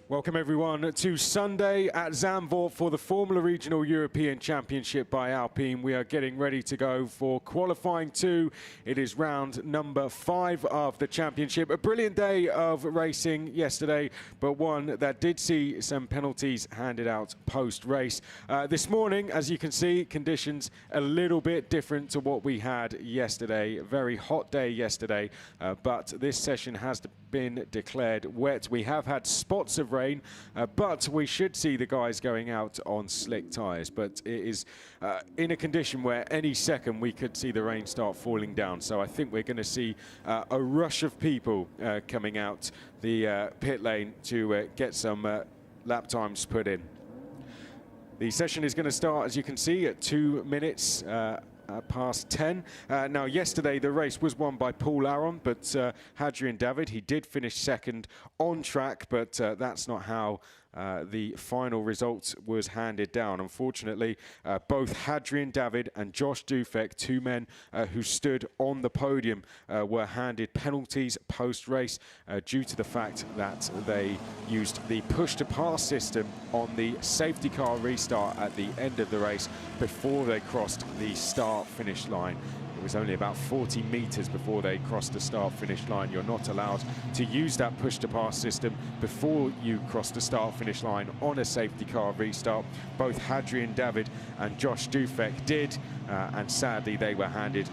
Welcome everyone to Sunday at Zandvoort for the Formula Regional European Championship by Alpine. We are getting ready to go for qualifying 2. It is round number 5 of the championship. A brilliant day of racing yesterday, but one that did see some penalties handed out post-race. This morning, as you can see, conditions a little bit different to what we had yesterday. A very hot day yesterday, but this session has been declared wet. We have had spots of rain, but we should see the guys going out on slick tyres. But it is in a condition where any second we could see the rain start falling down. So I think we're going to see a rush of people coming out the pit lane to get some lap times put in. The session is going to start, as you can see, at 2 minutes past 10. Now, yesterday the race was won by Paul Aron, but Hadrian David, he did finish second on track, but that's not how the final result was handed down. Unfortunately, both Hadrian David and Josh Dufek, two men who stood on the podium, were handed penalties post-race due to the fact that they used the push-to-pass system on the safety car restart at the end of the race before they crossed the start-finish line. It was only about 40 meters before they crossed the start-finish line. You're not allowed to use that push-to-pass system before you cross the start-finish line on a safety car restart. Both Hadrian David and Josh Dufek did, and sadly they were handed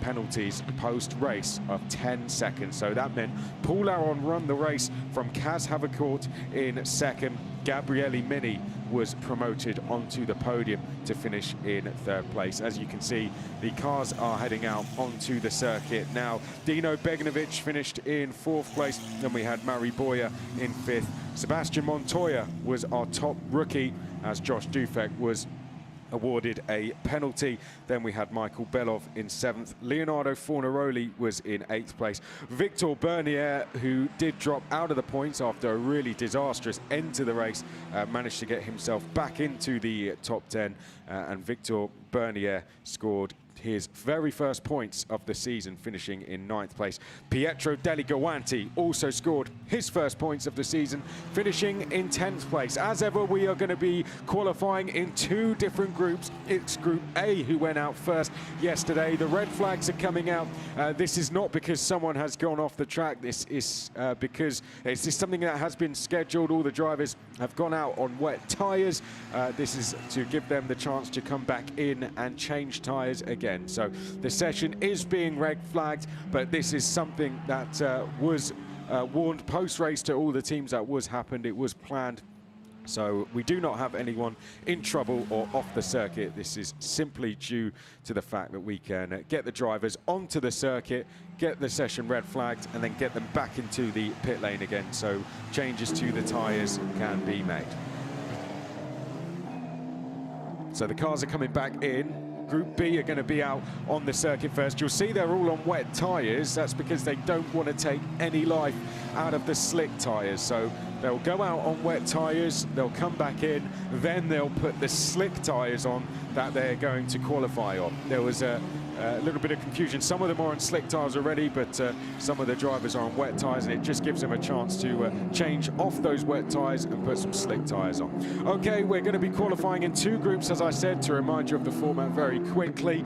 penalties post-race of 10 seconds. So that meant Paul Aron won the race from Kaz Havercourt in second. Gabriele Mini was promoted onto the podium to finish in third place. As you can see, the cars are heading out onto the circuit now. Dino Beganovic finished in fourth place. Then we had Mari Boyer in fifth. Sebastian Montoya was our top rookie, as Josh Dufek was awarded a penalty. Then we had Michael Belov in 7th. Leonardo Fornaroli was in 8th place. Victor Bernier, who did drop out of the points after a really disastrous end to the race, managed to get himself back into the top 10, and Victor Bernier scored his very first points of the season, finishing in 9th place. Pietro Deligoanti also scored his first points of the season, finishing in 10th place. As ever, we are going to be qualifying in 2 different groups. It's Group A who went out first yesterday. The red flags are coming out. This is not because someone has gone off the track. This is because it's just something that has been scheduled. All the drivers have gone out on wet tyres. This is to give them the chance to come back in and change tyres again. So the session is being red flagged, but this is something that was warned post-race to all the teams. That was happened. It was planned. So we do not have anyone in trouble or off the circuit. This is simply due to the fact that we can get the drivers onto the circuit, get the session red flagged, and then get them back into the pit lane again, so changes to the tyres can be made. So the cars are coming back in. Group B are going to be out on the circuit first. You'll see they're all on wet tyres. That's because they don't want to take any life out of the slick tyres. So they'll go out on wet tyres, they'll come back in, then they'll put the slick tyres on that they're going to qualify on. There was a little bit of confusion. Some of them are on slick tyres already, but some of the drivers are on wet tyres, and it just gives them a chance to change off those wet tyres and put some slick tyres on. Okay, we're going to be qualifying in 2 groups, as I said, to remind you of the format very quickly.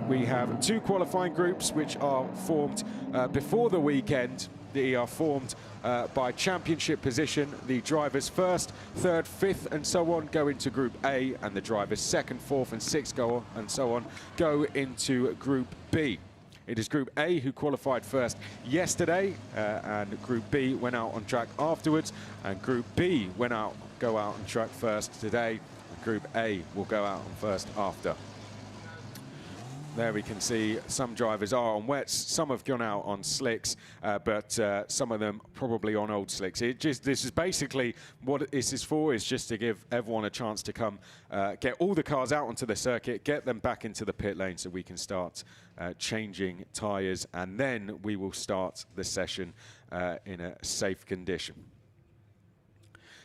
We have 2 qualifying groups which are formed before the weekend. They are formed by championship position. The drivers first, third, fifth, and so on go into Group A, and the drivers second, fourth, and sixth and so on go into Group B. It is Group A who qualified first yesterday, and Group B went out on track afterwards, and Group B go out on track first today, and Group A will go out on first after. There we can see some drivers are on wets, some have gone out on slicks, but some of them probably on old slicks. This is basically what this is for, is just to give everyone a chance to come get all the cars out onto the circuit, get them back into the pit lane so we can start changing tyres, and then we will start the session in a safe condition.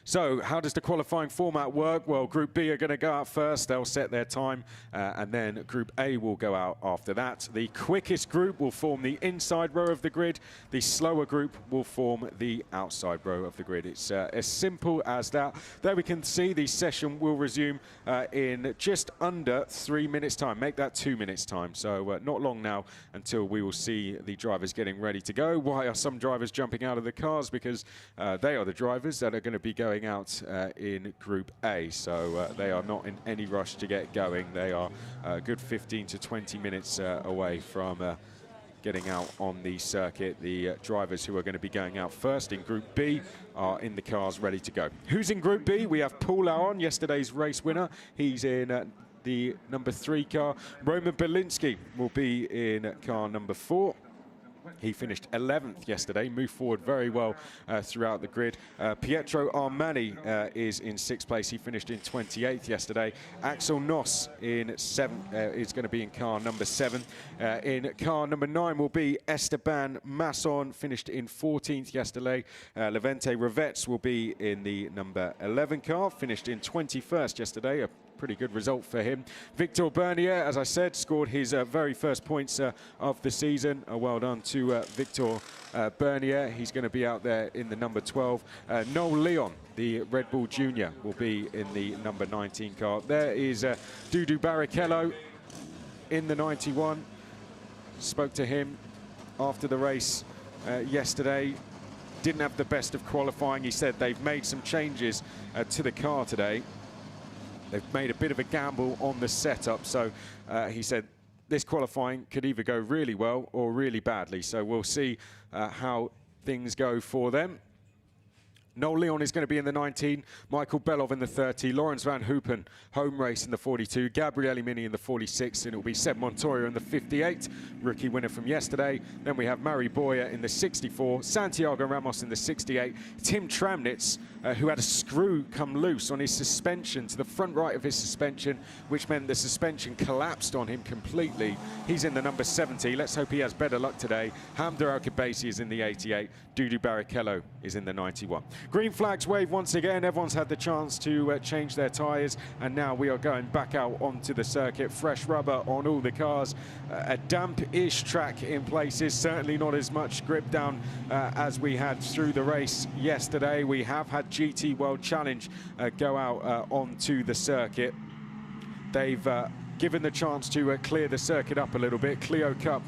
So how does the qualifying format work? Well, Group B are going to go out first. They'll set their time, and then Group A will go out after that. The quickest group will form the inside row of the grid. The slower group will form the outside row of the grid. It's as simple as that. There we can see the session will resume in just under 3 minutes time. Make that 2 minutes time. So not long now until we will see the drivers getting ready to go. Why are some drivers jumping out of the cars? Because they are the drivers that are going to be going out in Group A, so they are not in any rush to get going. They are a good 15 to 20 minutes away from getting out on the circuit. The drivers who are going to be going out first in Group B are in the cars ready to go. Who's in Group B? We have Paul Aron, yesterday's race winner. He's in the number 3 car. Roman Belinsky will be in car number 4. He finished 11th yesterday, moved forward very well throughout the grid. Pietro Armani is in 6th place. He finished in 28th yesterday. Axel Noss in 7th is going to be in car number 7. In car number 9 will be Esteban Masson, finished in 14th yesterday. Levente Revets will be in the number 11 car, finished in 21st yesterday. A pretty good result for him. Victor Bernier, as I said, scored his very first points of the season. Well done to Victor Bernier. He's going to be out there in the number 12. Noel Leon, the Red Bull Junior, will be in the number 19 car. There is Dudu Barrichello in the 91. Spoke to him after the race yesterday. Didn't have the best of qualifying. He said they've made some changes to the car today. They've made a bit of a gamble on the setup, so he said this qualifying could either go really well or really badly. So we'll see how things go for them. Noel Leon is going to be in the 19, Michael Belov in the 30, Lawrence Van Hoopen, home race in the 42, Gabriele Mini in the 46, and it will be Seb Montoya in the 58, rookie winner from yesterday. Then we have Mari Boyer in the 64, Santiago Ramos in the 68, Tim Tramnitz, who had a screw come loose on his suspension, to the front right of his suspension, which meant the suspension collapsed on him completely. He's in the number 70. Let's hope he has better luck today. Hamder Al-Khabaisi is in the 88. Dudu Barrichello is in the 91. Green flags wave once again. Everyone's had the chance to change their tyres, and now we are going back out onto the circuit. Fresh rubber on all the cars. A damp-ish track in places. Certainly not as much grip down as we had through the race yesterday. We have had GT World Challenge go out onto the circuit. They've given the chance to clear the circuit up a little bit. Clio Cup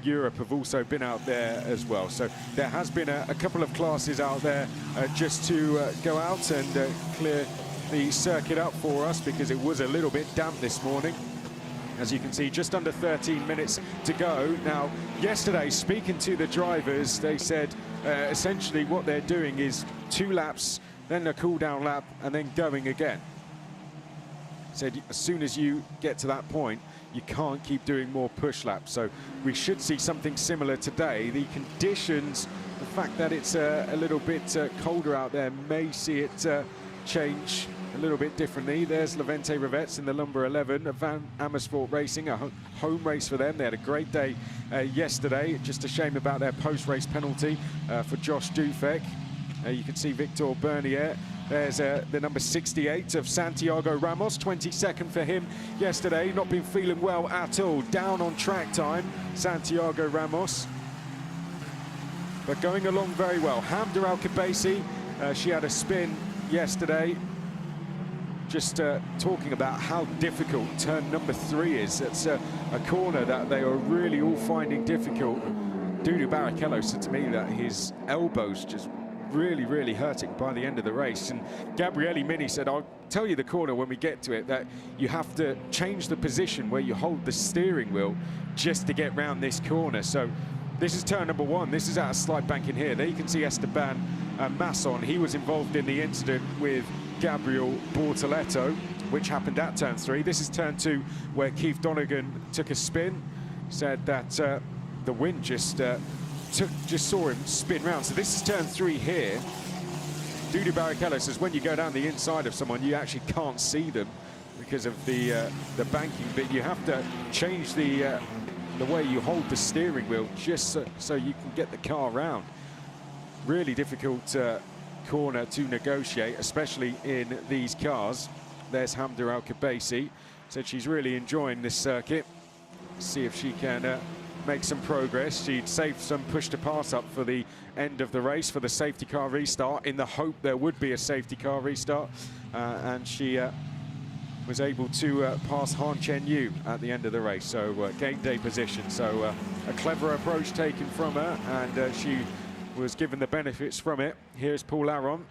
Europe have also been out there as well. So there has been a couple of classes out there just to go out and clear the circuit up for us, because it was a little bit damp this morning. As you can see, just under 13 minutes to go. Now, yesterday, speaking to the drivers, they said essentially what they're doing is 2 laps, then a cool-down lap, and then going again. Said as soon as you get to that point, you can't keep doing more push laps. So we should see something similar today. The conditions, the fact that it's a little bit colder out there, may see it change a little bit differently. There's Levente Revets in the number 11 of Van Amersfoort Racing, a home race for them. They had a great day yesterday. Just a shame about their post-race penalty for Josh Dufek. You can see Victor Bernier. There's the number 68 of Santiago Ramos, 22nd for him yesterday. Not been feeling well at all. Down on track time, Santiago Ramos. But going along very well. Hamder Al-Khabaisi, she had a spin yesterday. Just talking about how difficult turn number 3 is. It's a corner that they are really all finding difficult. Dudu Barrichello said to me that his elbows just really hurting by the end of the race. And Gabriele Mini said, I'll tell you the corner when we get to it, that you have to change the position where you hold the steering wheel just to get round this corner. So this is turn number 1. This is at a slight bank in here. There you can see Esteban Masson. He was involved in the incident with Gabriel Bortoletto, which happened at turn 3. This is turn 2, where Keith Donegan took a spin. Said that the wind just saw him spin round. So this is turn 3 here. Dudu Barrichello says when you go down the inside of someone, you actually can't see them because of the banking, but you have to change the way you hold the steering wheel just so you can get the car round. Really difficult corner to negotiate, especially in these cars. There's Hamda Al-Khabaisi. Said she's really enjoying this circuit. See if she can make some progress. She'd saved some push to pass up for the end of the race for the safety car restart, in the hope there would be a safety car restart, and she was able to pass Han Chen Yu at the end of the race, so gate day position. So a clever approach taken from her, and she was given the benefits from it. Here's Paul Aron,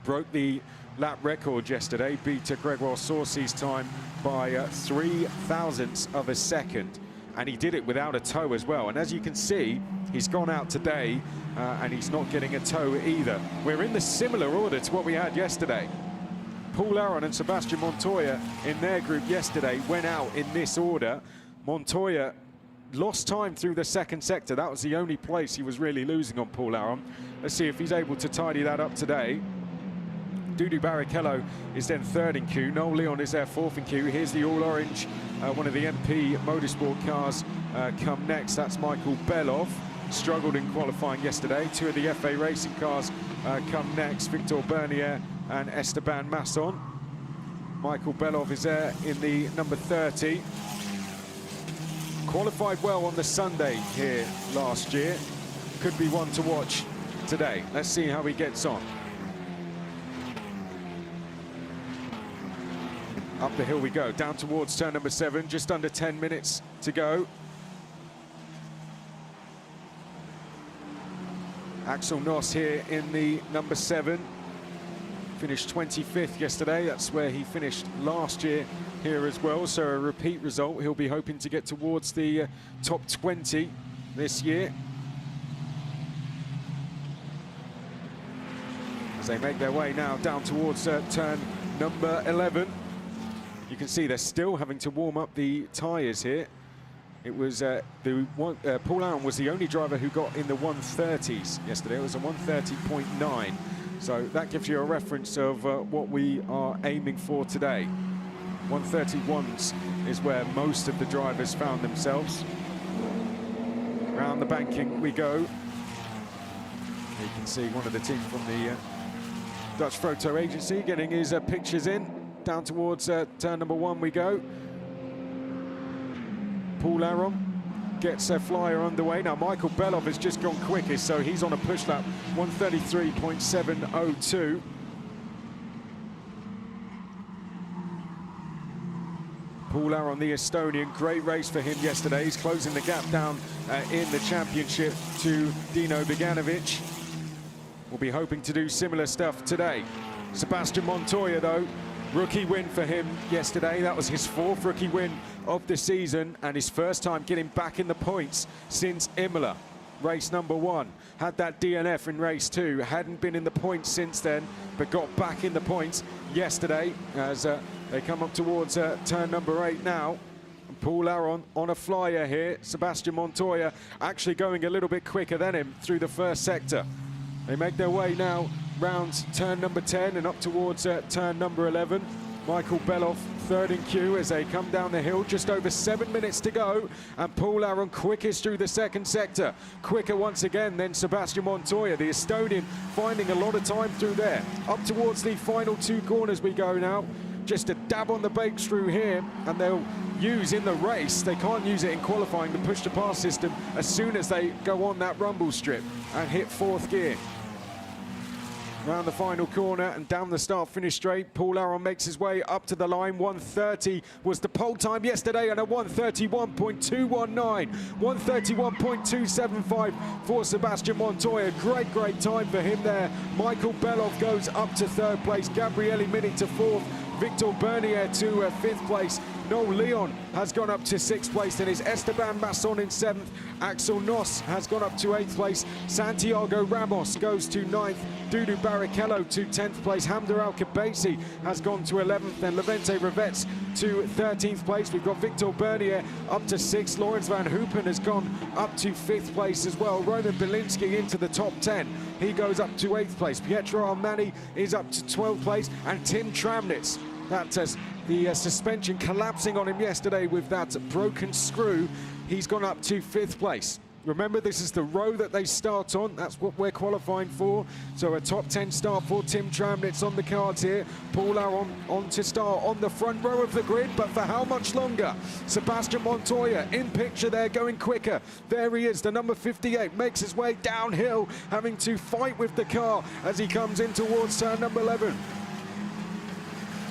broke the lap record yesterday, beat Gregoire Saucy's time by 3 thousandths of a second, and he did it without a tow as well. And as you can see, he's gone out today and he's not getting a tow either. We're in the similar order to what we had yesterday. Paul Aron and Sebastian Montoya in their group yesterday went out in this order. Montoya lost time through the second sector. That was the only place he was really losing on Paul Aron. Let's see if he's able to tidy that up today. Dudu Barrichello is then third in Q. Noel Leon is there fourth in Q. Here's the all-orange, one of the MP Motorsport cars come next. That's Michael Belov. Struggled in qualifying yesterday. Two of the FA Racing cars come next. Victor Bernier and Esteban Masson. Michael Belov is there in the number 30. Qualified well on the Sunday here last year. Could be one to watch today. Let's see how he gets on. Up the hill we go, down towards turn number 7, just under 10 minutes to go. Axel Noss here in the number 7. Finished 25th yesterday. That's where he finished last year here as well. So a repeat result. He'll be hoping to get towards the top 20 this year. As they make their way now down towards turn number 11. You can see they're still having to warm up the tyres here. It was Paul Aron was the only driver who got in the 130s yesterday. It was a 130.9. So that gives you a reference of what we are aiming for today. 131s is where most of the drivers found themselves. Around the banking we go. You can see one of the team from the Dutch Photo Agency getting his pictures in. Down towards turn number 1 we go. Paul Aron gets a flyer underway. Now Michael Belov has just gone quickest, so he's on a push lap, 133.702. Paul Aron, the Estonian, great race for him yesterday. He's closing the gap down in the championship to Dino Beganovic. We'll be hoping to do similar stuff today. Sebastian Montoya, though, rookie win for him yesterday. That was his 4th rookie win of the season and his first time getting back in the points since Imola, race number 1. Had that DNF in race 2, hadn't been in the points since then, but got back in the points yesterday as they come up towards turn number 8 now. And Paul Aron on a flyer here. Sebastian Montoya actually going a little bit quicker than him through the first sector. They make their way now round turn number 10 and up towards turn number 11. Michael Belov third in Q as they come down the hill. Just over 7 minutes to go, and Paul Aron quickest through the second sector. Quicker once again than Sebastian Montoya, the Estonian, finding a lot of time through there. Up towards the final 2 corners we go now. Just a dab on the brakes through here, and they'll use in the race, they can't use it in qualifying, the push to pass system as soon as they go on that rumble strip and hit 4th gear. Round the final corner and down the start-finish straight. Paul Aron makes his way up to the line. 1:30 was the pole time yesterday, and a 1:31.219. 1:31.275 for Sebastian Montoya. Great time for him there. Michael Belov goes up to 3rd place. Gabriele Mini to 4th. Victor Bernier to 5th place. Noel Leon has gone up to 6th place. Then is Esteban Masson in 7th. Axel Noss has gone up to 8th place. Santiago Ramos goes to 9th. Dudu Barrichello to 10th place. Hamda Al-Khabaisi has gone to 11th. Then Levente Revets to 13th place. We've got Victor Bernier up to 6th. Lawrence Van Hoopen has gone up to 5th place as well. Roman Belinsky into the top 10. He goes up to 8th place. Pietro Armani is up to 12th place. And Tim Tramnitz, that the suspension collapsing on him yesterday with that broken screw, he's gone up to 5th place. Remember, this is the row that they start on. That's what we're qualifying for. So a top 10 start for Tim Tramnitz on the cards here. Paul Aron on to start on the front row of the grid, but for how much longer? Sebastian Montoya in picture there, going quicker. There he is, the number 58, makes his way downhill, having to fight with the car as he comes in towards turn number 11.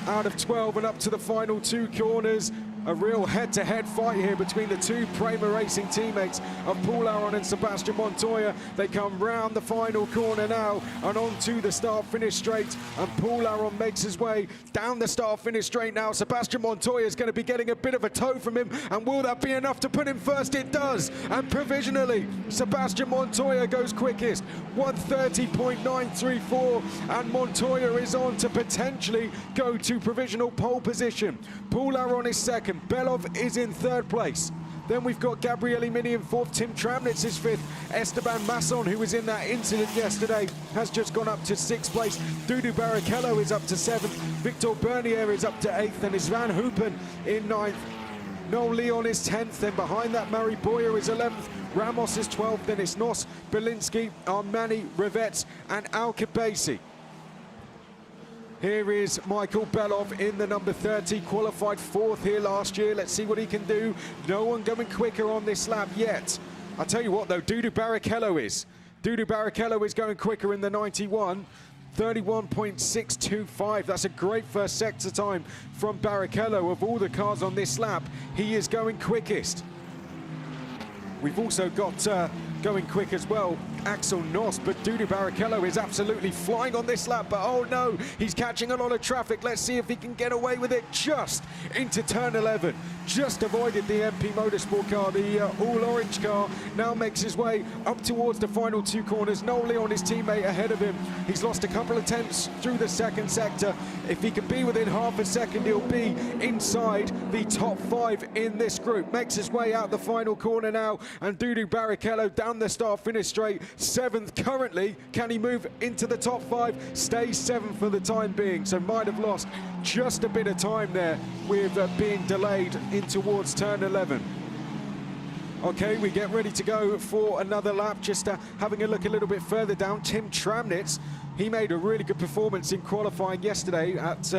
Out of 12 and up to the final 2 corners. A real head-to-head fight here between the 2 Prema Racing teammates of Paul Aron and Sebastian Montoya. They come round the final corner now and onto the start-finish straight. And Paul Aron makes his way down the start-finish straight now. Sebastian Montoya is going to be getting a bit of a tow from him. And will that be enough to put him first? It does. And provisionally, Sebastian Montoya goes quickest. 1:30.934. And Montoya is on to potentially go to provisional pole position. Paul Aron is second. Belov is in third place. Then we've got Gabriele Mini in fourth. Tim Tramnitz is fifth. Esteban Masson, who was in that incident yesterday, has just gone up to sixth place. Dudu Barrichello is up to seventh. Victor Bernier is up to eighth. And is Van Hoopen in ninth. Noel Leon is 10th. Then behind that, Murray Boyer is 11th. Ramos is 12th. Then it's Nos, Belinsky, Armani, Rivets, and Alkebasi. Here is Michael Belov in the number 30, qualified 4th here last year. Let's see what he can do. No one going quicker on this lap yet. I'll tell you what though, Dudu Barrichello is. Dudu Barrichello is going quicker in the 91. 31.625. That's a great first sector time from Barrichello. Of all the cars on this lap, he is going quickest. We've also got going quick as well, Axel Noss, but Dudu Barrichello is absolutely flying on this lap, but oh no, he's catching a lot of traffic. Let's see if he can get away with it just into turn 11. Just avoided the MP Motorsport car, the all-orange car, now makes his way up towards the final 2 corners. Noel Leon, his teammate, ahead of him. He's lost a couple of tenths through the second sector. If he can be within half a second, he'll be inside the top 5 in this group. Makes his way out the final corner now, and Dudu Barrichello down the start-finish straight, 7th currently. Can he move into the top 5? Stays 7th for the time being, so might have lost just a bit of time there with being delayed in towards turn 11. Okay, we get ready to go for another lap. Just having a look a little bit further down, Tim Tramnitz, he made a really good performance in qualifying yesterday. At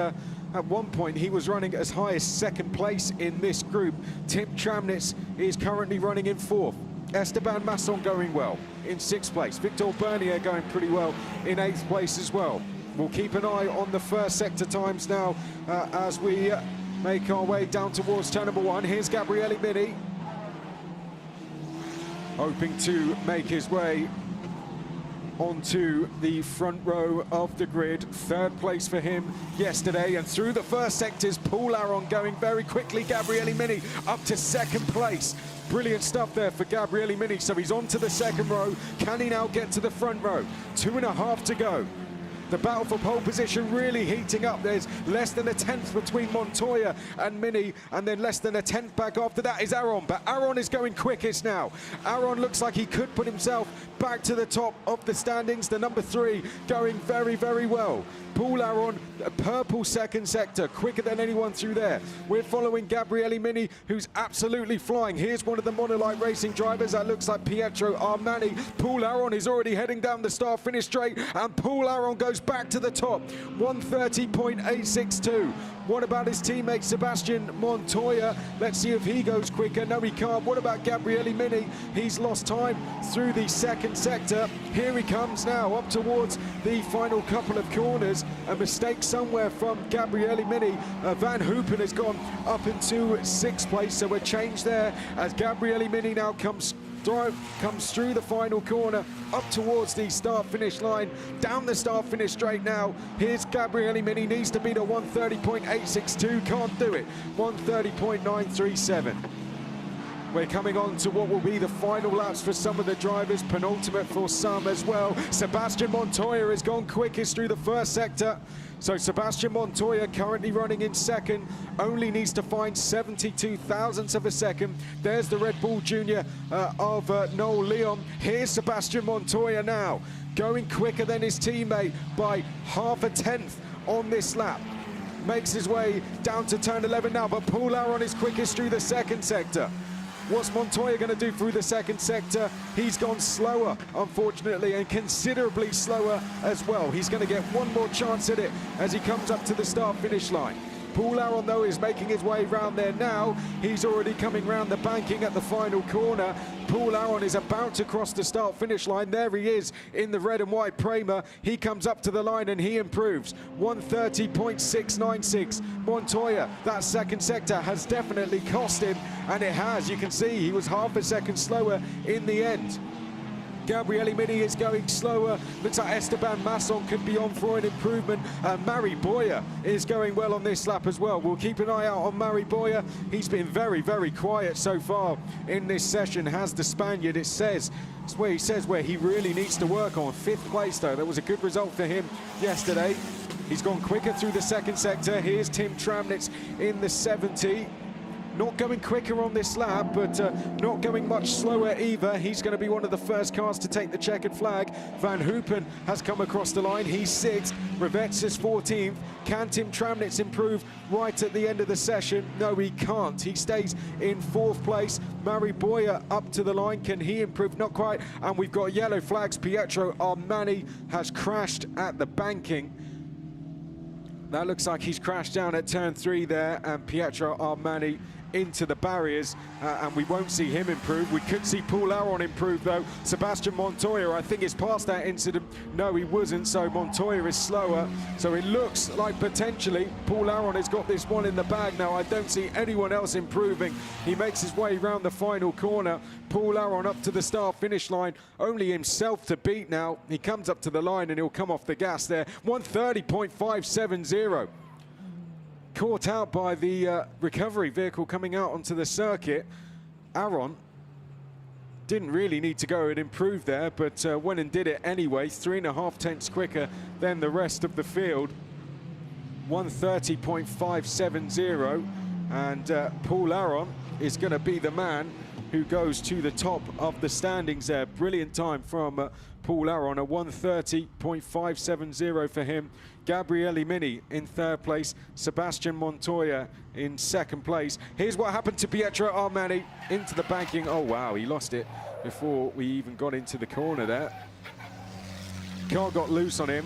one point, he was running as high as 2nd place in this group. Tim Tramnitz is currently running in 4th. Esteban Masson going well in 6th place. Victor Bernier going pretty well in 8th place as well. We'll keep an eye on the first sector times now as we make our way down towards turn number 1. Here's Gabriele Mini, hoping to make his way onto the front row of the grid. 3rd place for him yesterday, and through the first sectors, Paul Aron going very quickly. Gabriele Mini up to 2nd place. Brilliant stuff there for Gabriele Mini. So he's on to the 2nd row. Can he now get to the front row? 2.5 to go. The battle for pole position really heating up. There's less than a tenth between Montoya and Mini, and then less than a tenth back after that is Aron. But Aron is going quickest now. Aron looks like he could put himself back to the top of the standings. The number 3 going very, very well. Paul Aron, a purple 2nd sector, quicker than anyone through there. We're following Gabriele Mini, who's absolutely flying. Here's one of the Monolight Racing drivers. That looks like Pietro Armani. Paul Aron is already heading down the start-finish straight, and Paul Aron goes back to the top. 1:30.862. What about his teammate Sebastian Montoya? Let's see if he goes quicker. No, he can't. What about Gabriele Mini? He's lost time through the 2nd sector. Here he comes now up towards the final couple of corners. A mistake somewhere from Gabriele Mini. Van Hoopen has gone up into 6th place, so a change there as Gabriele Mini now comes through the final corner up towards the start-finish line, down the start-finish straight now. Here's Gabriele Mini, needs to beat a 1:30.862, can't do it. 1:30.937. We're coming on to what will be the final laps for some of the drivers, penultimate for some as well. Sebastian Montoya has gone quickest through the first sector. So Sebastian Montoya currently running in 2nd, only needs to find 72 thousandths of a second. There's the Red Bull Junior of Noel Leon. Here's Sebastian Montoya now, going quicker than his teammate by half a tenth on this lap. Makes his way down to turn 11 now, but Paul Aron is quickest through the 2nd sector. What's Montoya going to do through the second sector? He's gone slower, unfortunately, and considerably slower as well. He's going to get one more chance at it as he comes up to the start-finish line. Paul Aron, though, is making his way round there now. He's already coming round the banking at the final corner. Paul Aron is about to cross the start-finish line. There he is in the red and white Prema. He comes up to the line and he improves. 1:30.696. Montoya, that second sector has definitely cost him, and it has. You can see he was half a second slower in the end. Gabriele Mini is going slower. Looks like Esteban Masson could be on for an improvement. Mari Boya is going well on this lap as well. We'll keep an eye out on Mari Boya. He's been very, very quiet so far in this session. Has the Spaniard, it says. It's where he says where he really needs to work on. 5th place, though. That was a good result for him yesterday. He's gone quicker through the second sector. Here's Tim Tramnitz in the 70. Not going quicker on this lap, but not going much slower either. He's going to be one of the first cars to take the checkered flag. Van Hoopen has come across the line. He's 6th. Revets is 14th. Can Tim Tramnitz improve right at the end of the session? No, he can't. He stays in 4th place. Mari Boya up to the line. Can he improve? Not quite. And we've got yellow flags. Pietro Armani has crashed at the banking. That looks like he's crashed down at turn 3 there, and Pietro Armani into the barriers, and we won't see him improve. We could see Paul Aron improve, though. Sebastian Montoya, I think, is past that incident. No, he wasn't, so Montoya is slower. So it looks like potentially Paul Aron has got this one in the bag now. I don't see anyone else improving. He makes his way round the final corner. Paul Aron up to the start-finish line. Only himself to beat now. He comes up to the line and he'll come off the gas there. 1:30.570. Caught out by the recovery vehicle coming out onto the circuit. Aron didn't really need to go and improve there, but went and did it anyway. 3.5 tenths quicker than the rest of the field. 1:30.570, and Paul Aron is going to be the man who goes to the top of the standings there. Brilliant time from Paul Aron, a 1:30.570 for him. Gabriele Mini in 3rd place, Sebastian Montoya in 2nd place. Here's what happened to Pietro Armani into the banking. Oh wow, he lost it before we even got into the corner there. Car got loose on him,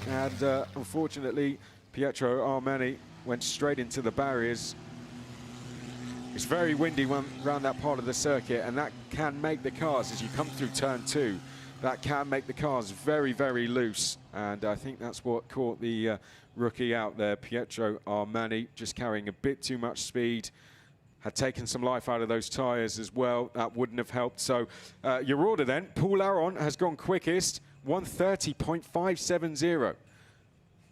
and unfortunately Pietro Armani went straight into the barriers. It's very windy around that part of the circuit, and that can make the cars, as you come through turn 2, that can make the cars very, very loose. And I think that's what caught the rookie out there. Pietro Armani just carrying a bit too much speed. Had taken some life out of those tyres as well. That wouldn't have helped. So your order then, Paul Aron has gone quickest, 1:30.570.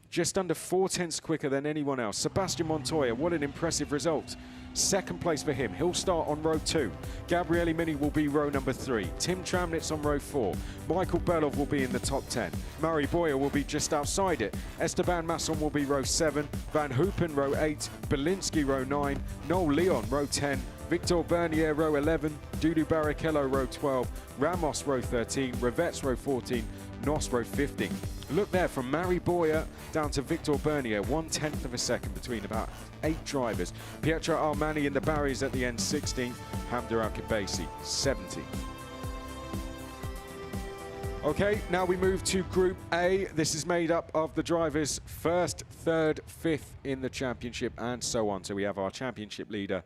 Just under 4 tenths quicker than anyone else. Sebastian Montoya, what an impressive result. 2nd place for him. He'll start on row 2. Gabriele Mini will be row number 3. Tim Tramnitz on row 4. Michael Belov will be in the top 10. Mari Boya will be just outside it. Esteban Masson will be row 7. Van Hoopen row 8. Belinsky row 9. Noel Leon row 10. Victor Bernier row 11. Dudu Barrichello row 12. Ramos row 13. Revets row 14. Nos row 15. Look there, from Mari Boya down to Victor Bernier, 1/10 of a second between about 8 drivers. Pietro Armani in the barriers at the end, 16th. Hamda Al-Kibasi, 70. Okay, now we move to Group A. This is made up of the drivers 1st, 3rd, 5th in the championship, and so on. So we have our championship leader,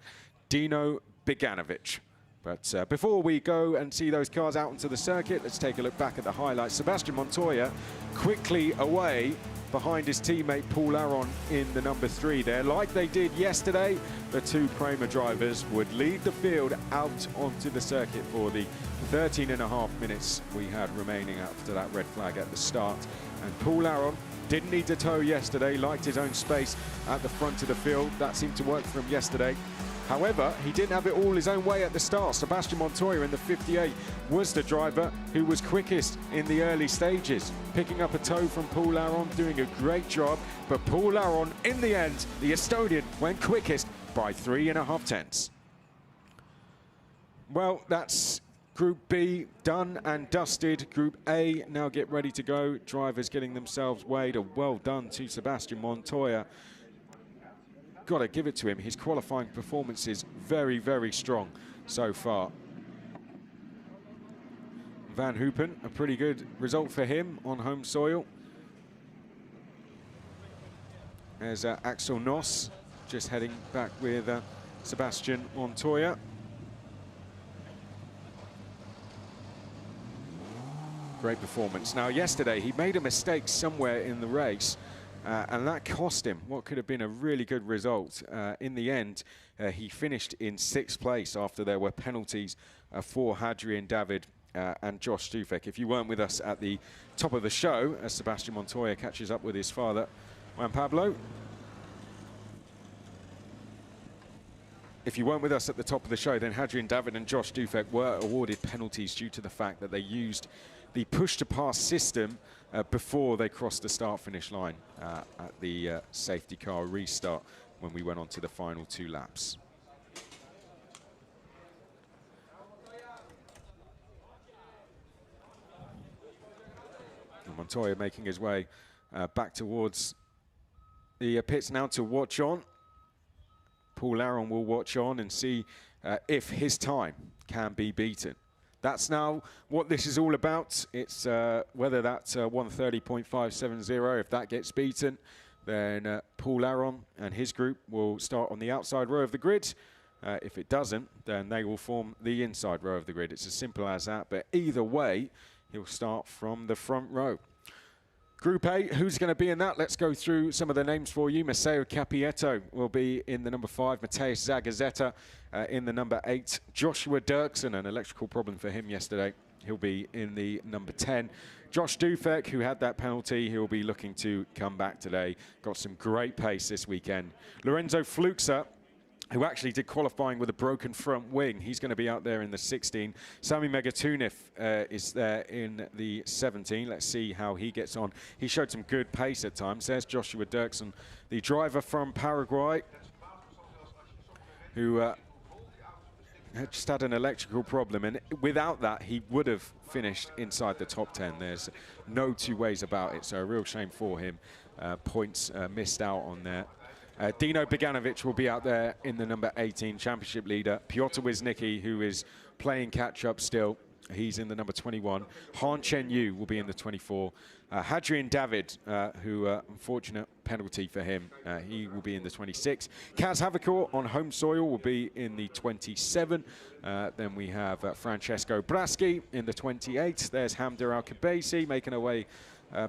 Dino Beganovic. But before we go and see those cars out onto the circuit, let's take a look back at the highlights. Sebastian Montoya quickly away behind his teammate Paul Aron in the number 3 there. Like they did yesterday, the 2 Prema drivers would lead the field out onto the circuit for the 13.5 minutes we had remaining after that red flag at the start. And Paul Aron didn't need to tow yesterday, liked his own space at the front of the field. That seemed to work for him yesterday. However, he didn't have it all his own way at the start. Sebastian Montoya in the 58 was the driver who was quickest in the early stages, picking up a tow from Paul Aron, doing a great job. But Paul Aron, in the end, the Estonian, went quickest by 3.5 tenths. Well, that's Group B done and dusted. Group A now get ready to go. Drivers getting themselves weighed. A well done to Sebastian Montoya. Got to give it to him. His qualifying performance is very, very strong. so far. Van Hoopen, a pretty good result for him on home soil. There's Axel Noss just heading back with Sebastian Montoya. Great performance. Now, yesterday he made a mistake somewhere in the race, and that cost him what could have been a really good result. In the end, he finished in 6th place after there were penalties for Hadrian David and Josh Dufek. If you weren't with us at the top of the show, as Sebastian Montoya catches up with his father, Juan Pablo. If you weren't with us at the top of the show, then Hadrian David and Josh Dufek were awarded penalties due to the fact that they used the push-to-pass system before they crossed the start-finish line at the safety car restart when we went on to the final 2 laps. And Montoya making his way back towards the pits now to watch on. Paul Aron will watch on and see if his time can be beaten. That's now what this is all about. It's whether that 1:30.570, if that gets beaten, then Paul Aron and his group will start on the outside row of the grid. If it doesn't, then they will form the inside row of the grid. It's as simple as that, but either way, he'll start from the front row. Group A, who's going to be in that? Let's go through some of the names for you. Maceo Capieto will be in the number 5. Mateus Zagazeta in the number 8. Joshua Dirksen, an electrical problem for him yesterday. He'll be in the number 10. Josh Dufek, who had that penalty, he'll be looking to come back today. Got some great pace this weekend. Lorenzo Fluxer, who actually did qualifying with a broken front wing. He's going to be out there in the 16. Sami Megatunif is there in the 17. Let's see how he gets on. He showed some good pace at times. There's Joshua Dirksen, the driver from Paraguay, who just had an electrical problem. And without that, he would have finished inside the top 10. There's no 2 ways about it. So a real shame for him. Points missed out on there. Dino Beganovic will be out there in the number 18, championship leader. Piotr Wisnicki, who is playing catch-up still, he's in the number 21. Han Chen Yu will be in the 24. Hadrian David, who, unfortunate penalty for him, he will be in the 26. Kaz Havakor on home soil will be in the 27. Then we have Francesco Braschi in the 28. There's Hamda Al-Kabasi making her way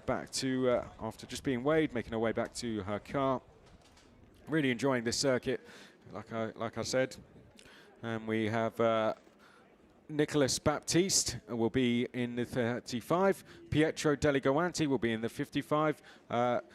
back to, after just being weighed, making her way back to her car. Really enjoying this circuit, like I said. And we have Nicolas Baptiste will be in the 35. Pietro Deligoanti will be in the 55.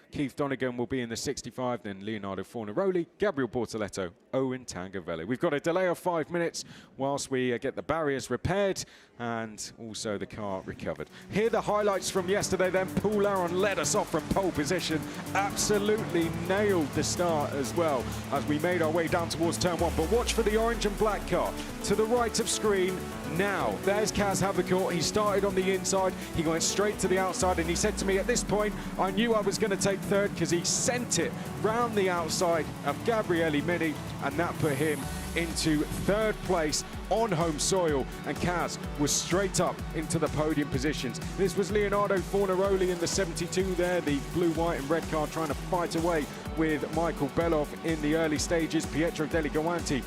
Keith Donegan will be in the 65. Then Leonardo Fornaroli, Gabriel Bortoletto, Owen Tangavelli. We've got a delay of 5 minutes whilst we get the barriers repaired and also the car recovered. Here are the highlights from yesterday then. Paul Aron led us off from pole position. Absolutely nailed the start as well as we made our way down towards turn 1. But watch for the orange and black car to the right of screen. Now, there's Kaz Havakor. He started on the inside. He went straight to the outside, and he said to me, at this point, I knew I was going to take third because he sent it round the outside of Gabriele Mini, and that put him into 3rd place on home soil, and Kaz was straight up into the podium positions. This was Leonardo Fornaroli in the 72 there, the blue, white and red car trying to fight away with Michael Belov in the early stages. Pietro Deligoanti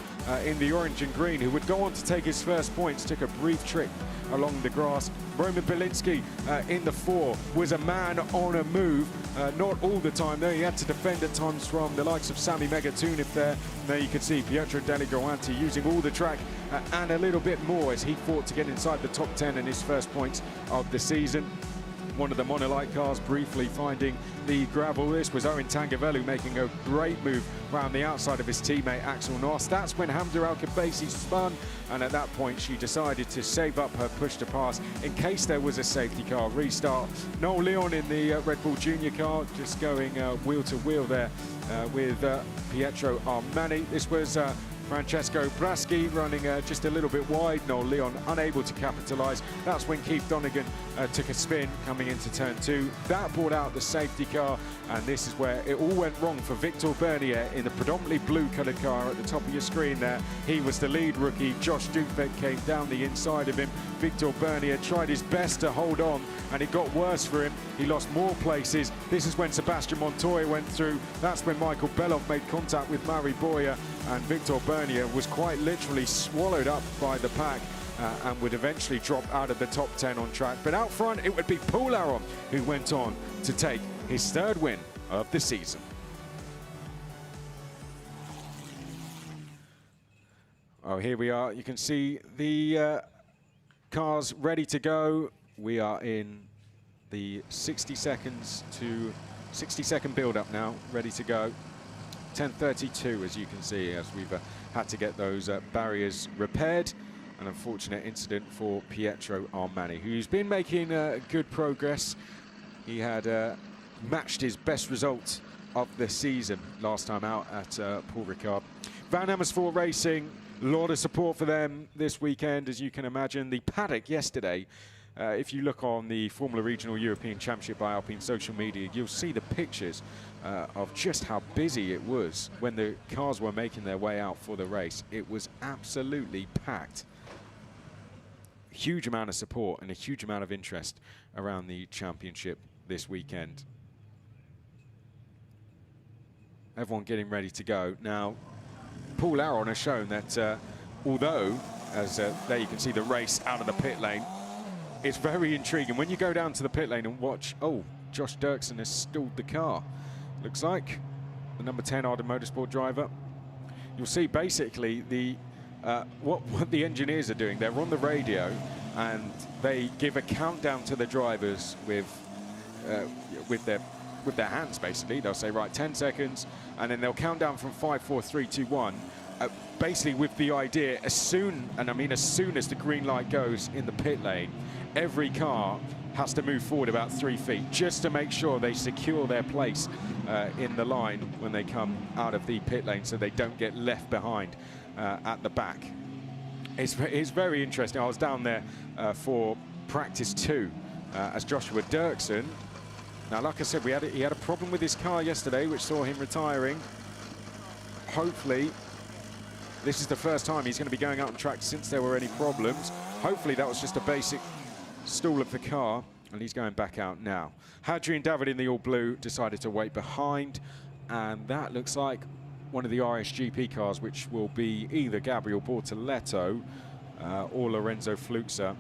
in the orange and green, who would go on to take his first points, took a brief trip along the grass. Roman Belinsky in the 4 was a man on a move, not all the time though. He had to defend at times from the likes of Sami Megatunif there. There you can see Pietro Deligoanti using all the track and a little bit more as he fought to get inside the top 10 in his first points of the season. One of the monolight cars briefly finding the gravel. This was Owen Tangavellu making a great move around the outside of his teammate Axel Noss. That's when Hamda Al-Kabasi spun, and at that point she decided to save up her push to pass in case there was a safety car restart. Noel Leon in the Red Bull Junior car just going wheel to wheel there with Pietro Armani. This was Francesco Braschi running just a little bit wide. Noel Leon unable to capitalise. That's when Keith Donegan took a spin coming into turn 2. That brought out the safety car, and this is where it all went wrong for Victor Bernier in the predominantly blue-coloured car at the top of your screen there. He was the lead rookie. Josh Dufek came down the inside of him. Victor Bernier tried his best to hold on, and it got worse for him. He lost more places. This is when Sebastian Montoya went through. That's when Michael Belloff made contact with Mari Boyer, and Victor Bernier was quite literally swallowed up by the pack and would eventually drop out of the top 10 on track. But out front, it would be Paul Aron who went on to take his 3rd win of the season. Oh, here we are. You can see the cars ready to go. We are in the 60 seconds to 60-second build-up now, ready to go. 10:32, as you can see, as we've had to get those barriers repaired. An unfortunate incident for Pietro Armani, who's been making good progress. He had matched his best result of the season last time out at Paul Ricard. Van Amersfoort Racing, a lot of support for them this weekend, as you can imagine. The paddock yesterday, if you look on the Formula Regional European Championship by Alpine social media, you'll see the pictures of just how busy it was when the cars were making their way out for the race. It was absolutely packed. Huge amount of support and a huge amount of interest around the championship this weekend. Everyone getting ready to go. Now, Paul Aron has shown that although, as there you can see the race out of the pit lane, it's very intriguing. When you go down to the pit lane and watch, oh, Josh Dirksen has stalled the car. Looks like the number 10 Arden Motorsport driver. You'll see basically the what the engineers are doing. They're on the radio and they give a countdown to the drivers with their hands. Basically, they'll say, right, 10 seconds, and then they'll count down from 5, 4, 3, 2, 1. Basically, with the idea, as soon as the green light goes in the pit lane, every car has to move forward about 3 feet just to make sure they secure their place in the line when they come out of the pit lane, so they don't get left behind at the back. It's very interesting. I was down there for practice 2 as Joshua Dirksen. Now, like I said, he had a problem with his car yesterday, which saw him retiring. Hopefully, this is the first time he's going to be going out on track since there were any problems. Hopefully, that was just a basic stall of the car, and he's going back out now. Hadrian David in the all blue decided to wait behind, and that looks like one of the RSGP cars, which will be either Gabriel Bortoletto or Lorenzo Fluxa,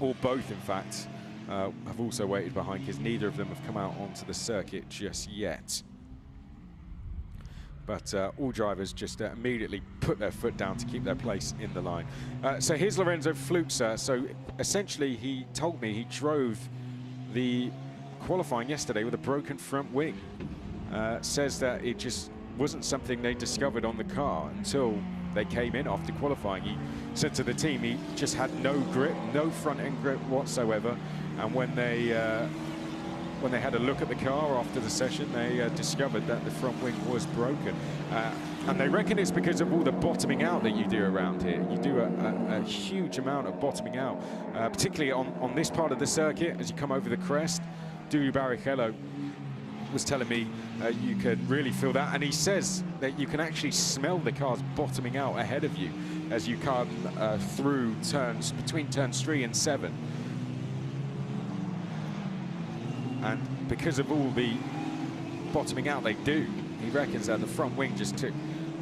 or both, in fact. Have also waited behind because neither of them have come out onto the circuit just yet. But all drivers just immediately put their foot down to keep their place in the line. So here's Lorenzo Fluxa. So essentially, he told me he drove the qualifying yesterday with a broken front wing. Says that it just wasn't something they discovered on the car until they came in after qualifying. He said to the team he just had no grip, no front end grip whatsoever. And when they had a look at the car after the session, they discovered that the front wing was broken. And they reckon it's because of all the bottoming out that you do around here. You do a huge amount of bottoming out, particularly on this part of the circuit as you come over the crest. Dewey Barrichello was telling me you can really feel that, and he says that you can actually smell the cars bottoming out ahead of you as you come through turns, between turns 3 and 7. And because of all the bottoming out they do, he reckons that the front wing just took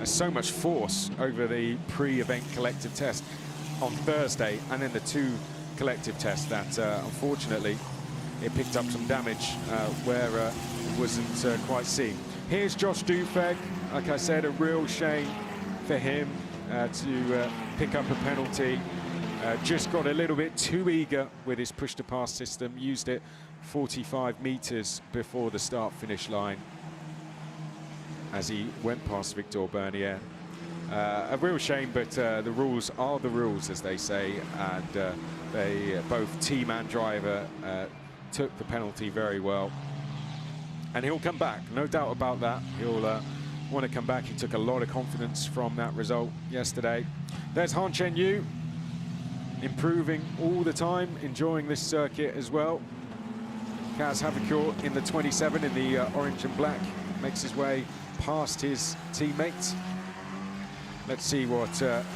so much force over the pre-event collective test on Thursday and then the 2 collective tests that unfortunately it picked up some damage where it wasn't quite seen. Here's Josh Dufek. Like I said, a real shame for him to pick up a penalty. Just got a little bit too eager with his push-to-pass system, used it 45 meters before the start-finish line as he went past Victor Bernier. A real shame, but the rules are the rules, as they say, and they both team and driver took the penalty very well. And he'll come back, no doubt about that. He'll want to come back. He took a lot of confidence from that result yesterday. There's Han Chen Yu, improving all the time, enjoying this circuit as well. Kaz Havicourt in the 27 in the orange and black makes his way past his teammates. Let's see what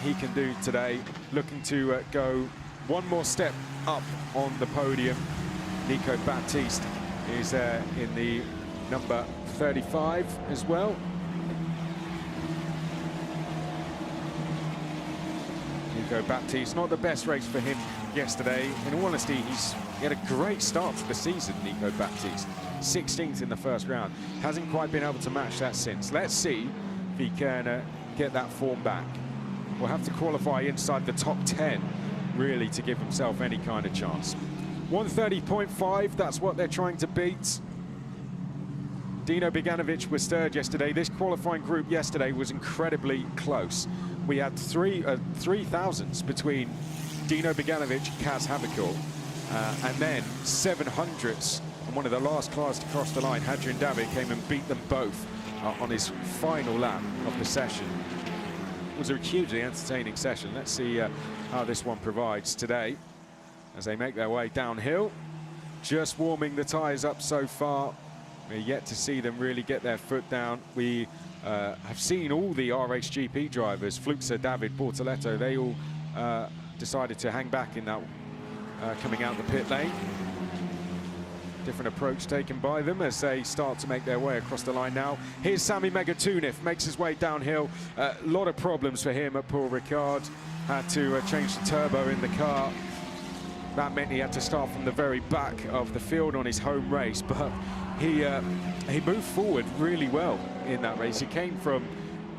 he can do today. Looking to go one more step up on the podium. Nico Baptiste is there in the number 35 as well. Nico Baptiste, not the best race for him yesterday. In all honesty, he had a great start to the season, Nico Baptiste. 16th in the first round. Hasn't quite been able to match that since. Let's see if he can get that form back. We'll have to qualify inside the top 10, really, to give himself any kind of chance. 130.5, that's what they're trying to beat. Dino Beganovic was third yesterday. This qualifying group yesterday was incredibly close. We had three thousandths between Dino Beganovic, Kaz Havicourt, and then 700ths. And one of the last cars to cross the line, Hadrian David, came and beat them both on his final lap of the session. It was a hugely entertaining session. Let's see how this one provides today as they make their way downhill. Just warming the tyres up so far. We're yet to see them really get their foot down. We have seen all the RHGP drivers, Fluxa, David, Bortoletto, they all decided to hang back in that coming out the pit lane. Different approach taken by them as they start to make their way across the line now. Here's Sami Megatunif, makes his way downhill. A lot of problems for him at Paul Ricard. Had to change the turbo in the car. That meant he had to start from the very back of the field on his home race, but he moved forward really well in that race. He came from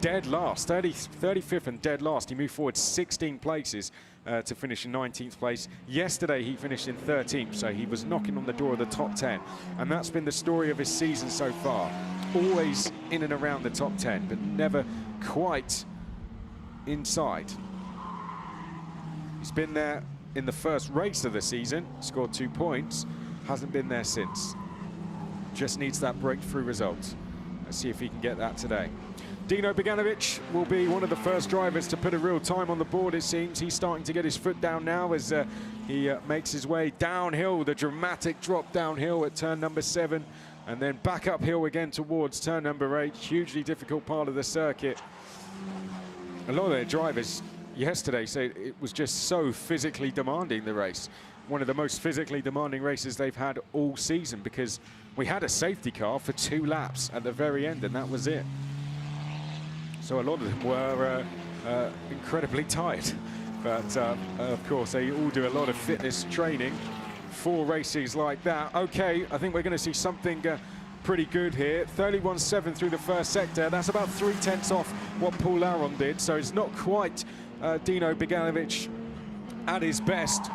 dead last, 35th and dead last. He moved forward 16 places to finish in 19th place. Yesterday he finished in 13th, so he was knocking on the door of the top 10. And that's been the story of his season so far. Always in and around the top 10, but never quite inside. He's been there in the first race of the season, scored 2 points, hasn't been there since. Just needs that breakthrough result. Let's see if he can get that today. Dino Beganovic will be one of the first drivers to put a real time on the board, it seems. He's starting to get his foot down now as he makes his way downhill, the dramatic drop downhill at turn number 7, and then back uphill again towards turn number 8. Hugely difficult part of the circuit. A lot of their drivers yesterday said it was just so physically demanding, the race. One of the most physically demanding races they've had all season, because we had a safety car for 2 laps at the very end, and that was it. So a lot of them were incredibly tired. But of course, they all do a lot of fitness training for races like that. Okay, I think we're going to see something pretty good here. 31.7 through the first sector. That's about 0.3 off what Paul Laron did. So it's not quite Dino Beganovic at his best.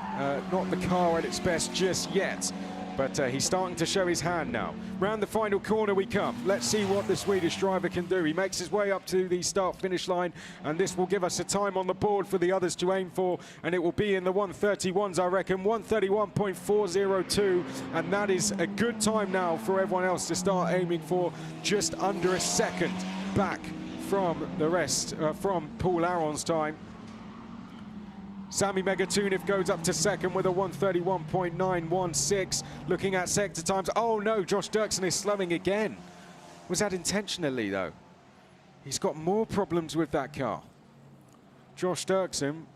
Not the car at its best just yet. But he's starting to show his hand now. Round the final corner we come. Let's see what the Swedish driver can do. He makes his way up to the start-finish line, and this will give us a time on the board for the others to aim for, and it will be in the 131s, I reckon, 131.402, and that is a good time now for everyone else to start aiming for, just under a second back from the rest, from Paul Laron's time. Sami Megatunif goes up to second with a 131.916. Looking at sector times. Oh no, Josh Dirksen is slowing again. Was that intentionally though? He's got more problems with that car. Josh Dirksen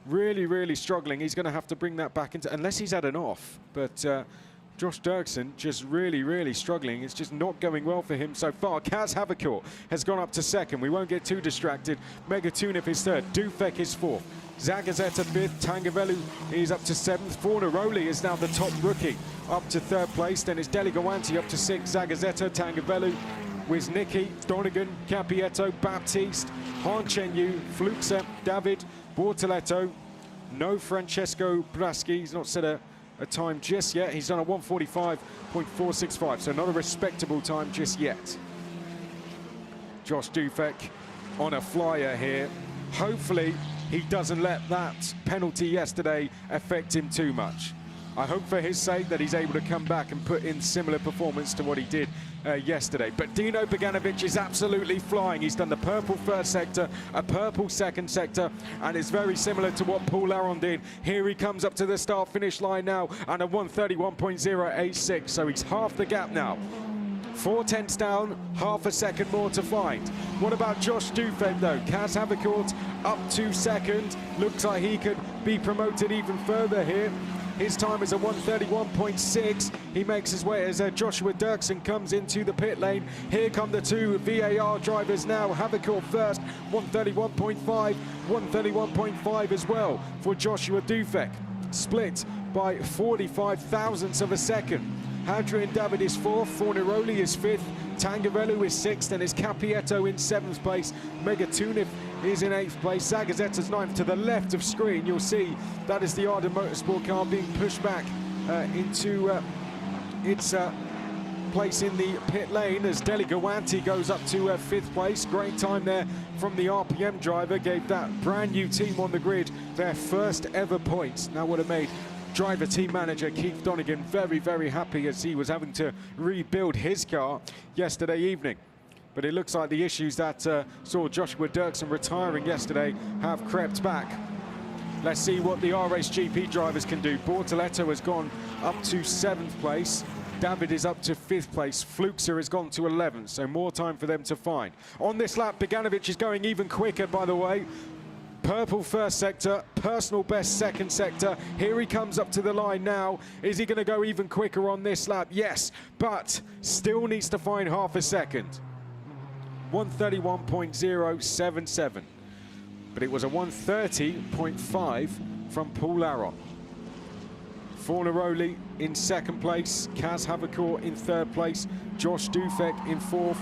really, really struggling. He's going to have to bring that back into, unless he's had an off. But Josh Dirksen just really, really struggling. It's just not going well for him so far. Kaz Havicourt has gone up to second. We won't get too distracted. Megatunif is third. Dufek is fourth. Zagazeta 5th, Tangavelu is up to 7th. Fornaroli is now the top rookie, up to 3rd place. Then it's Deligawanti up to 6th, Zagazeta, Tangavelu, Wisnicki, Donegan, Capietto, Baptiste, Han Chen Yu, Fluxa, David, Bortoletto. No Francesco Braschi, he's not set a time just yet. He's done a 145.465, so not a respectable time just yet. Josh Dufek on a flyer here. Hopefully, he doesn't let that penalty yesterday affect him too much. I hope for his sake that he's able to come back and put in similar performance to what he did yesterday. But Dino Beganovic is absolutely flying. He's done the purple first sector, a purple second sector, and it's very similar to what Paul Aron did. Here he comes up to the start-finish line now, and a 1:31.086, so he's half the gap now. 4/10 down, half a second more to find. What about Josh Dufek though? Kaz Havercourt up to second. Looks like he could be promoted even further here. His time is a 1:31.6. He makes his way as Joshua Dirksen comes into the pit lane. Here come the two VAR drivers now. Havercourt first, 1:31.5, 1:31.5 as well for Joshua Dufek. Split by 45 thousandths of a second. Hadrian David is fourth, Fornaroli is fifth, Tangavelu is sixth, and it's Capietto in seventh place. Megatunif is in eighth place. Zagazetta's ninth. To the left of screen, you'll see that is the Arden Motorsport car being pushed back into its place in the pit lane as Deli Gawanti goes up to fifth place. Great time there from the RPM driver, gave that brand new team on the grid their first ever points. Now would have made driver team manager Keith Donegan very, very happy as he was having to rebuild his car yesterday evening. But it looks like the issues that saw Joshua Dirksen retiring yesterday have crept back. Let's see what the R-Race GP drivers can do. Bortoletto has gone up to 7th place. David is up to 5th place. Fluxer has gone to 11th, so more time for them to find. On this lap, Beganovic is going even quicker, by the way. Purple first sector, personal best second sector. Here he comes up to the line now. Is he going to go even quicker on this lap? Yes, but still needs to find half a second. 1:31.077. But it was a 1:30.5 from Paul Aron. Fornaroli in second place, Kaz Havercourt in third place, Josh Dufek in fourth.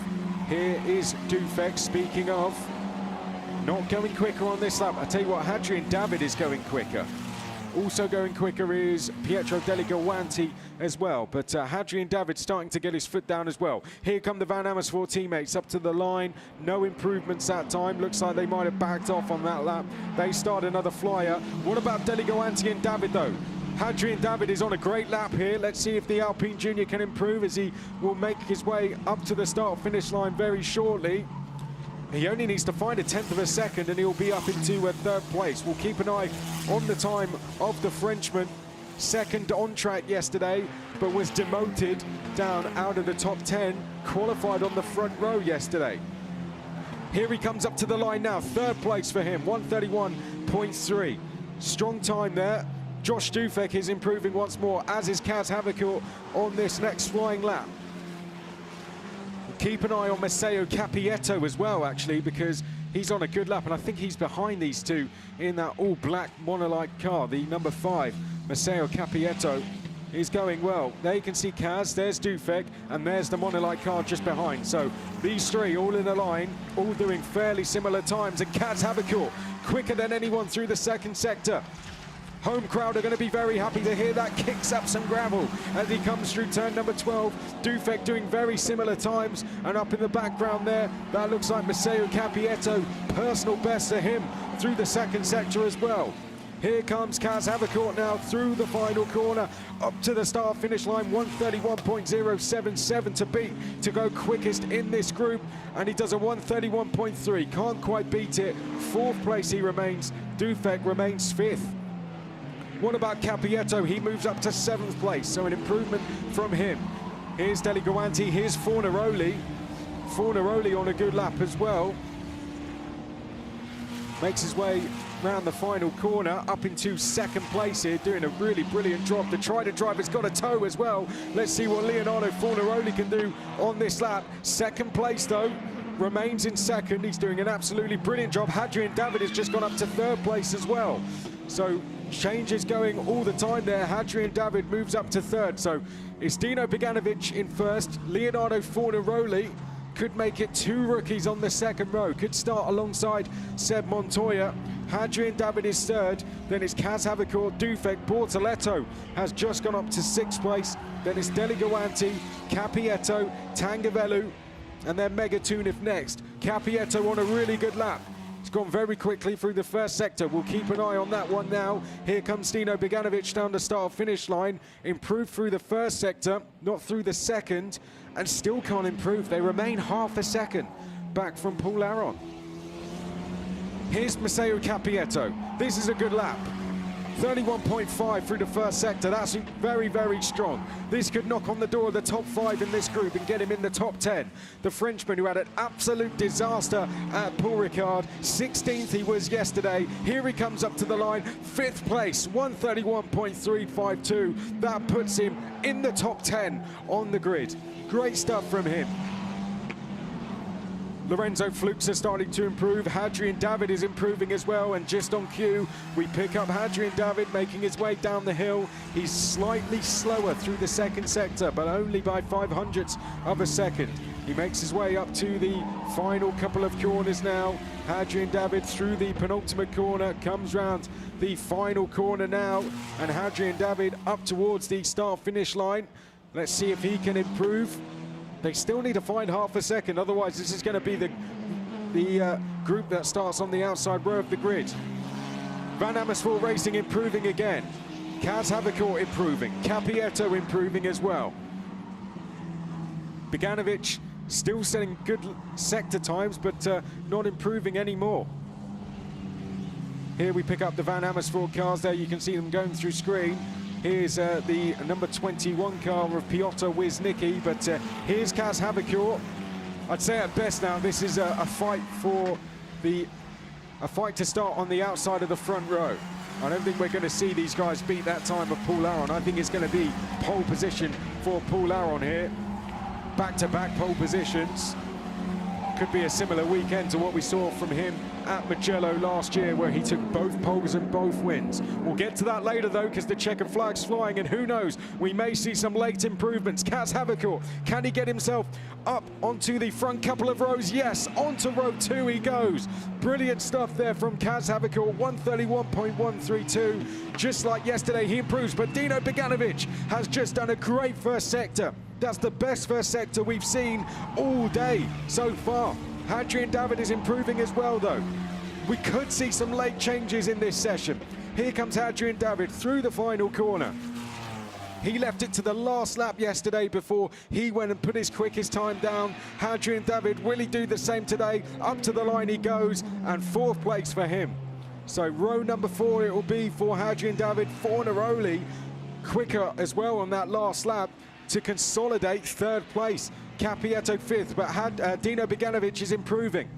Here is Dufek, speaking of, not going quicker on this lap. I tell you what, Hadrian David is going quicker. Also going quicker is Pietro Deli Gawanti as well. But Hadrian David starting to get his foot down as well. Here come the Van Amersfoort teammates up to the line. No improvements that time. Looks like they might have backed off on that lap. They start another flyer. What about Deli Gawanti and David though? Hadrian David is on a great lap here. Let's see if the Alpine Junior can improve as he will make his way up to the start-finish line very shortly. He only needs to find a 10th of a second and he'll be up into third place. We'll keep an eye on the time of the Frenchman. Second on track yesterday, but was demoted down out of the top 10. Qualified on the front row yesterday. Here he comes up to the line now. Third place for him, 1:31.3. Strong time there. Josh Dufek is improving once more, as is Kaz Havercourt on this next flying lap. Keep an eye on Maceo Capietto as well, actually, because he's on a good lap, and I think he's behind these two in that all-black monolite car. The number 5, Maceo Capietto, is going well. There you can see Kaz, there's Dufek, and there's the monolite car just behind. So these three all in a line, all doing fairly similar times, and Kaz Havercourt quicker than anyone through the second sector. Home crowd are going to be very happy to hear that. Kicks up some gravel as he comes through turn number 12. Dufek doing very similar times, and up in the background there, that looks like Maceo Capietto. Personal best to him through the second sector as well. Here comes Kaz Havercourt now through the final corner, up to the start-finish line, 1:31.077 to beat, to go quickest in this group, and he does a 1:31.3. Can't quite beat it. Fourth place he remains. Dufek remains 5th. What about Capietto? He moves up to 7th place, so an improvement from him. Here's Deli Gawanti, here's Fornaroli. Fornaroli on a good lap as well. Makes his way round the final corner, up into 2nd place here, doing a really brilliant job. The Trident driver's got a toe as well. Let's see what Leonardo Fornaroli can do on this lap. 2nd place though, remains in 2nd. He's doing an absolutely brilliant job. Hadrian David has just gone up to 3rd place as well. So changes going all the time there. Hadrian David moves up to 3rd. So it's Dino Beganovic in 1st. Leonardo Fornaroli could make it 2 rookies on the 2nd row. Could start alongside Seb Montoya. Hadrian David is 3rd. Then it's Kaz Havercourt, Dufek. Bortoletto has just gone up to 6th place. Then it's Deli Gawanti, Capietto, Tangavelu, and then Megatunif next. Capietto on a really good lap. It's gone very quickly through the first sector. We'll keep an eye on that one now. Here comes Dino Beganovic down the start-finish line. Improved through the first sector, not through the second, and still can't improve. They remain half a second back from Paul Aron. Here's Matteo Capietto. This is a good lap. 31.5 through the first sector. That's very, very strong. This could knock on the door of the top 5 in this group and get him in the top 10. The Frenchman who had an absolute disaster at Paul Ricard. 16th he was yesterday. Here he comes up to the line. 5th place, 131.352. That puts him in the top 10 on the grid. Great stuff from him. Lorenzo Flukes are starting to improve. Hadrian David is improving as well, and just on cue, we pick up Hadrian David making his way down the hill. He's slightly slower through the second sector, but only by 0.05 of a second. He makes his way up to the final couple of corners now. Hadrian David through the penultimate corner, comes round the final corner now, and Hadrian David up towards the start-finish line. Let's see if he can improve. They still need to find half a second, otherwise this is going to be the group that starts on the outside row of the grid. Van Amersfoort Racing improving again. Kaz Havercourt improving. Capietto improving as well. Beganovic still setting good sector times, but not improving anymore. Here we pick up the Van Amersfoort cars there. You can see them going through screen. Here's the number 21 car of Piotr Wisnicki, but here's Kaz Havercourt. I'd say at best now this is a fight to start on the outside of the front row. I don't think we're going to see these guys beat that time of Paul Aron. I think it's going to be pole position for Paul Aron here. Back-to-back pole positions. Could be a similar weekend to what we saw from him at Mugello last year, where he took both poles and both wins. We'll get to that later though, because the checkered flag's flying, and who knows, we may see some late improvements. Kaz Havercourt, can he get himself up onto the front couple of rows? Yes, onto row 2 he goes. Brilliant stuff there from Kaz Havercourt, 131.132. Just like yesterday, he improves, but Dino Beganovic has just done a great first sector. That's the best first sector we've seen all day so far. Hadrian David is improving as well though. We could see some late changes in this session. Here comes Hadrian David through the final corner. He left it to the last lap yesterday before he went and put his quickest time down. Hadrian David, will he do the same today? Up to the line he goes, and 4th place for him. So row number 4 it will be for Hadrian David. Fornaroli quicker as well on that last lap to consolidate 3rd place. Capietto 5th, but Dino Beganovic is improving.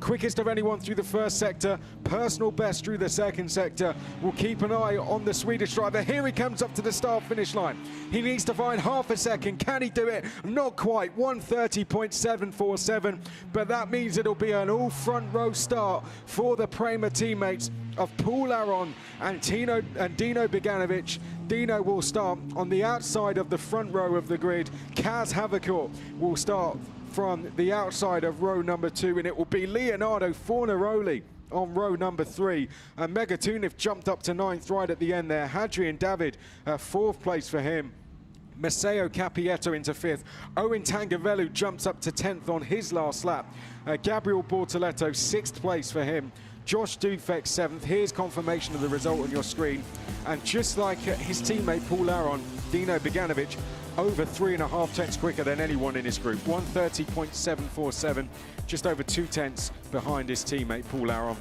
Quickest of anyone through the first sector, personal best through the second sector. We'll keep an eye on the Swedish driver. Here he comes up to the start-finish line. He needs to find half a second. Can he do it? Not quite, 130.747, but that means it'll be an all front row start for the Prema teammates of Paul Aron and Dino Beganovic. Dino will start on the outside of the front row of the grid. Kaz Havercourt will start from the outside of row number 2, and it will be Leonardo Fornaroli on row number 3. Megatuniv jumped up to 9th right at the end there. Hadrian David, 4th place for him. Matteo Capietto into 5th. Owen Tangavelu jumps up to 10th on his last lap. Gabriel Bortoletto, 6th place for him. Josh Dufek 7th. Here's confirmation of the result on your screen. And just like his teammate Paul Aron, Dino Beganovic over 3.5 tenths quicker than anyone in his group. 130.747, just over 2 tenths behind his teammate Paul Aron.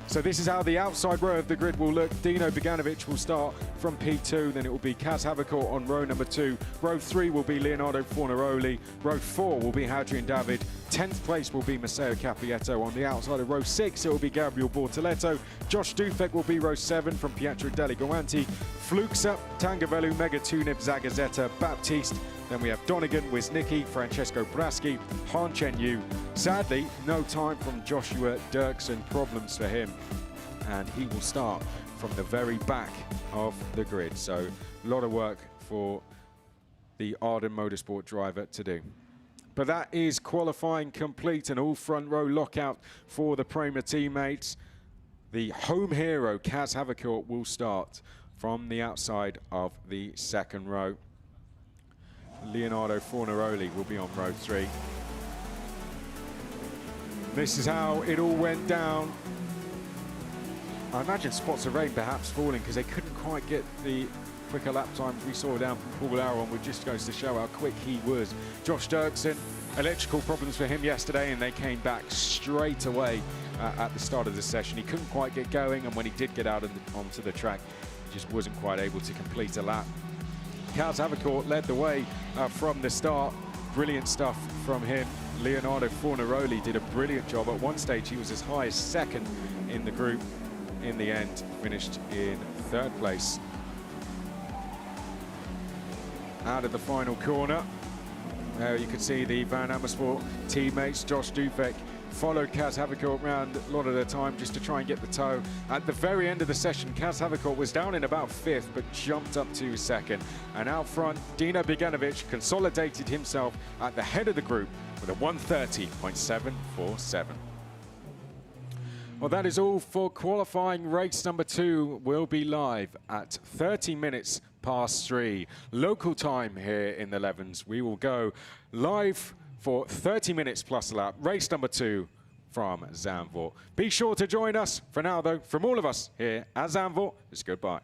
So this is how the outside row of the grid will look. Dino Beganovic will start from P2, then it will be Kaz Havercourt on row number 2. Row 3 will be Leonardo Fornaroli. Row 4 will be Hadrian David. 10th place will be Matteo Capietto. On the outside of row 6, it will be Gabriel Bortoletto. Josh Dufek will be row 7 from Pietro Deligoanti. Fluxa, Tangavelu, Megatuniv, Zagazeta, Baptiste. Then we have Donegan, Wisnicki, Francesco Braschi, Han Chen Yu. Sadly, no time from Joshua Dirksen, problems for him. And he will start from the very back of the grid. So a lot of work for the Arden Motorsport driver to do. But that is qualifying complete, and all front row lockout for the Prema teammates. The home hero, Kaz Havercourt, will start from the outside of the second row. Leonardo Fornaroli will be on row 3. This is how it all went down. I imagine spots of rain perhaps falling because they couldn't quite get the quicker lap times we saw down from Paul Aron, which just goes to show how quick he was. Josh Dirksen, electrical problems for him yesterday, and they came back straight away at the start of the session. He couldn't quite get going, and when he did get out onto the track, he just wasn't quite able to complete a lap. Kaz Havercourt led the way from the start. Brilliant stuff from him. Leonardo Fornaroli did a brilliant job. At one stage, he was as high as second in the group. In the end, finished in third place. Out of the final corner, there you can see the Van Amersfoort teammates. Josh Dufek followed Kaz Havercourt around a lot of the time just to try and get the toe. At the very end of the session, Kaz Havercourt was down in about fifth, but jumped up to second. And out front, Dino Beganovic consolidated himself at the head of the group with a 1:30.747. Well, that is all for qualifying. Race number 2 will be live at 30 minutes past 3 local time here in the Levens. We will go live for 30 minutes plus a lap. Race number 2 from Zandvoort. Be sure to join us. For now, though, from all of us here at Zandvoort, it's goodbye.